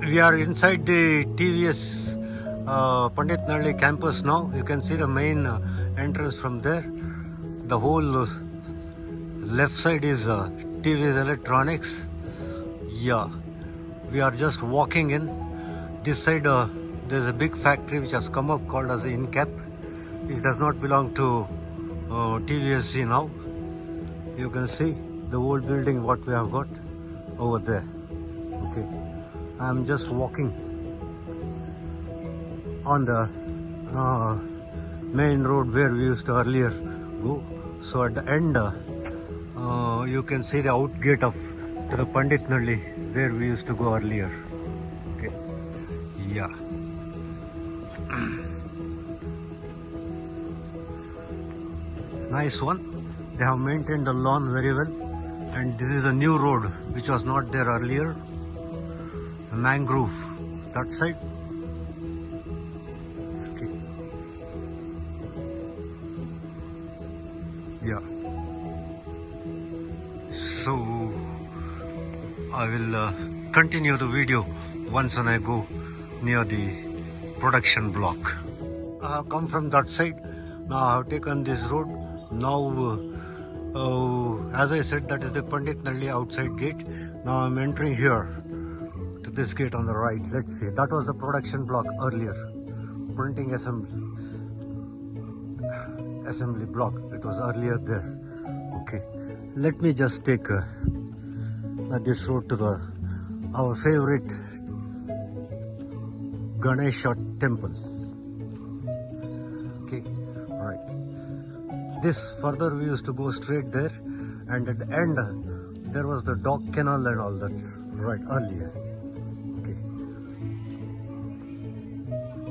We are inside the TVS Pandit Nalli campus now. You can see the main entrance from there. The whole left side is TVS Electronics. Yeah, we are just walking in. This side there's a big factory which has come up called as the InCap. It does not belong to TVSC now. You can see the old building what we have got over there. Okay, I'm just walking on the main road where we used to earlier go. So at the end you can see the out gate of to the Pandit Nalli where we used to go earlier. Okay, yeah. Nice one. They have maintained the lawn very well, and this is a new road which was not there earlier. A mangrove that side. Okay. Yeah. So I will continue the video once when I go near the production block. I have come from that side. Now I have taken this road. Now as I said, that is the Pandit Nalli outside gate. Now I'm entering here to this gate on the right. Let's see, that was the production block earlier. Printing assembly block, it was earlier there. Okay, let me just take this road to our favorite Ganesha temple. Okay, right. This further we used to go straight there, and at the end there was the dog kennel and all that, right, earlier. Okay.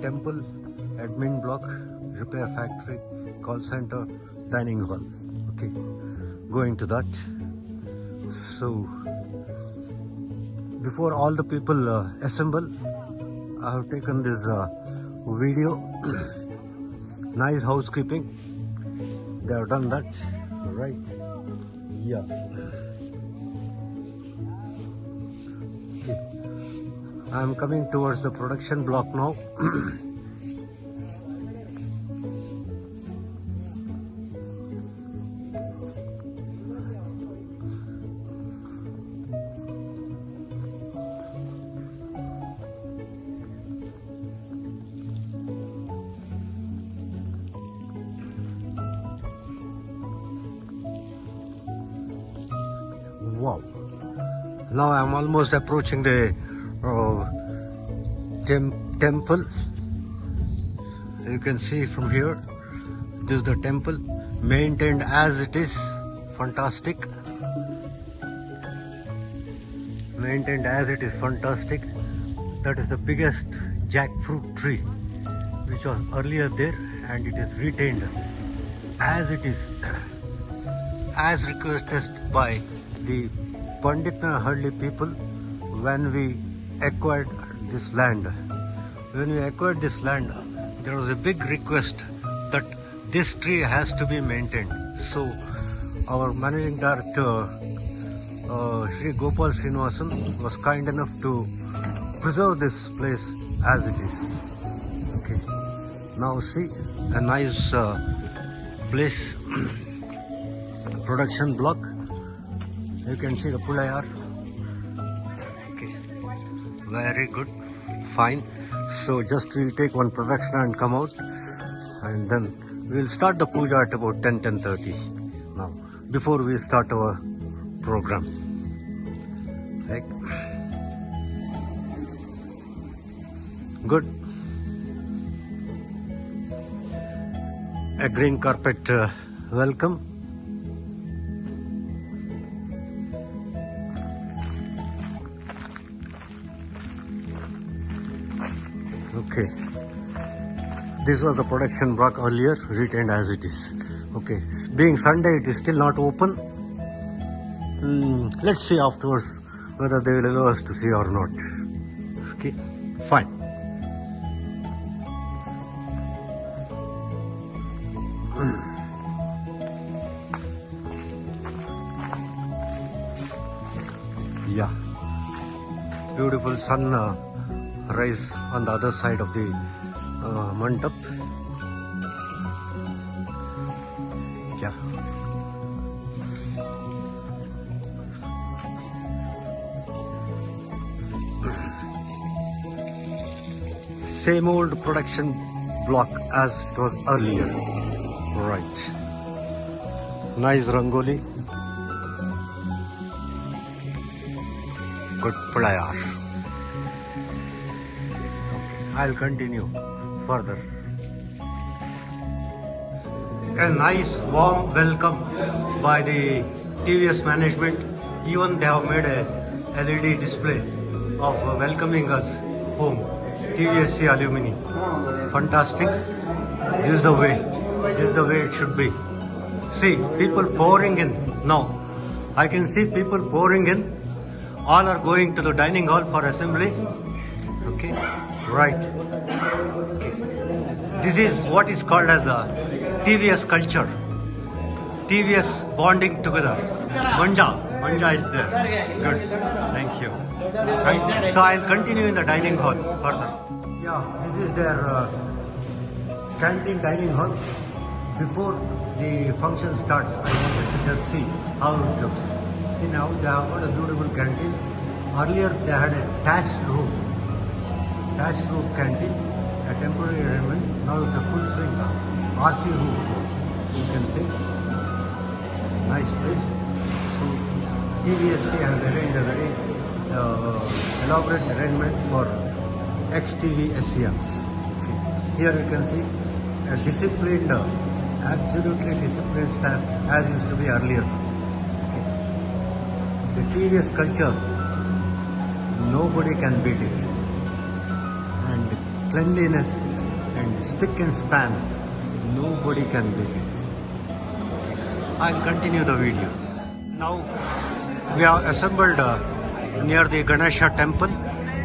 Temple, admin block, repair factory, call center, dining hall. Okay, going to that. So before all the people assemble, I have taken this video. Nice housekeeping. They have done that, right? Yeah. Okay. I am coming towards the production block now. Wow. Now I am almost approaching the temple. You can see from here, this is the temple, maintained as it is. Fantastic. Maintained as it is, fantastic. That is the biggest jackfruit tree which was earlier there, and it is retained as it is, as requested by the Pandit Nalli people when we acquired this land. When we acquired this land, there was a big request that this tree has to be maintained. So our managing director, Sri Gopal Srinivasan, was kind enough to preserve this place as it is. Okay. Now see, a nice place, production block. You can see the Pulayar. Okay, very good, fine. So just we'll take one production and come out, and then we'll start the puja at about 10:30 now, before we start our program. Right. Good. A green carpet welcome. Okay, this was the production block earlier, retained as it is. Okay, being Sunday, it is still not open. Let's see afterwards whether they will allow us to see or not. Okay, fine. Yeah, beautiful sun rise on the other side of the mandap. Yeah. Same old production block as it was earlier. Right. Nice rangoli. Good player. Okay, I'll continue further. A nice warm welcome by the TVS management. Even they have made a LED display of welcoming us home. TVSC alumni. Fantastic. This is the way. This is the way it should be. See, people pouring in now. I can see people pouring in. All are going to the dining hall for assembly. Okay, right. Okay. This is what is called as a TVS culture. TVS bonding together. Manja is there. Good. Thank you. So I'll continue in the dining hall further. Yeah, this is their canteen dining hall. Before the function starts, I wanted to just see how it looks. See, now they have got a beautiful canteen. Earlier they had a thatched roof canteen, a temporary arrangement. Now it's a full swing RC roof. You can see. Nice place. So TVSC has arranged a very elaborate arrangement for ex-TV SCMs. Okay. Here you can see a disciplined, absolutely disciplined staff as used to be earlier. Okay. The TVS culture, nobody can beat it. And cleanliness and spick and span, nobody can beat it. I'll continue the video. Now we are assembled near the Ganesha temple.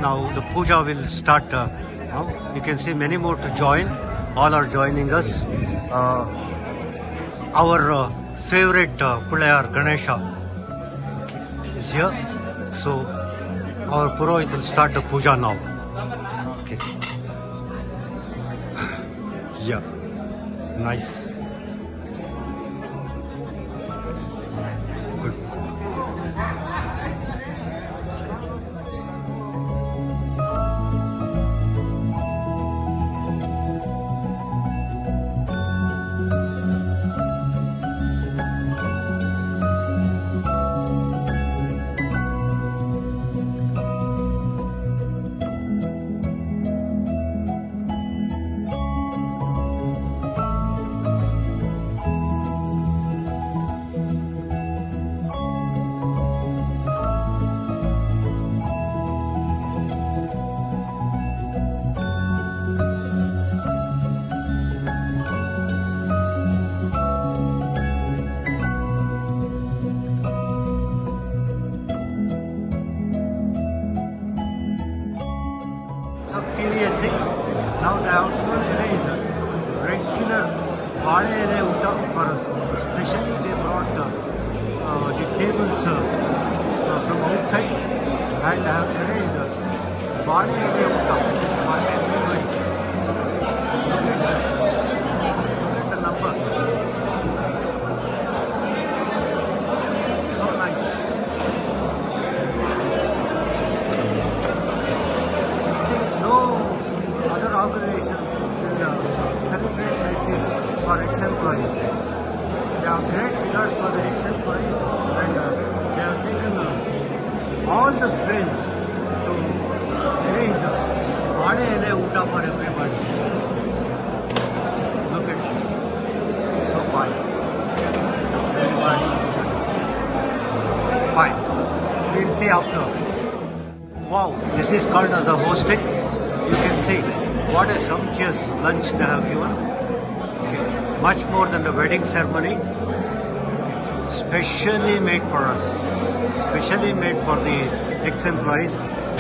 Now the puja will start now. You can see many more to join. All are joining us. Our favorite player Ganesha is here. So our Purohit will start the puja now. Okay. Yeah. Nice. Good. TVSC, now they have arranged regular Bade ele uta for us. Especially they brought the tables from outside and have arranged Bade ele uta for everybody. Look at this. Look at the number. So nice. Other organization will celebrate like this for ex-employees. They have great regards for the ex-employees and they have taken all the strength to arrange Bade ele uta for everybody. Look at it. So fine. Everybody. Fine. We'll see after. Wow, this is called as a hosting. You can see what a sumptuous lunch they have given. Okay. Much more than the wedding ceremony. Okay. Specially made for us. Specially made for the ex-employees.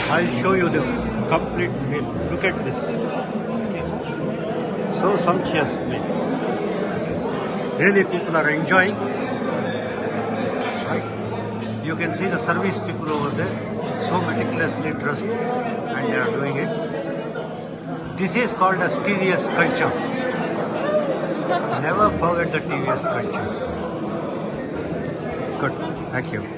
I'll show you the complete meal. Look at this. Okay. So sumptuous meal. Really people are enjoying. Right? You can see the service people over there. So meticulously dressed and they are doing it. This is called as TVS culture. Never forget the TVS culture. Good. Thank you.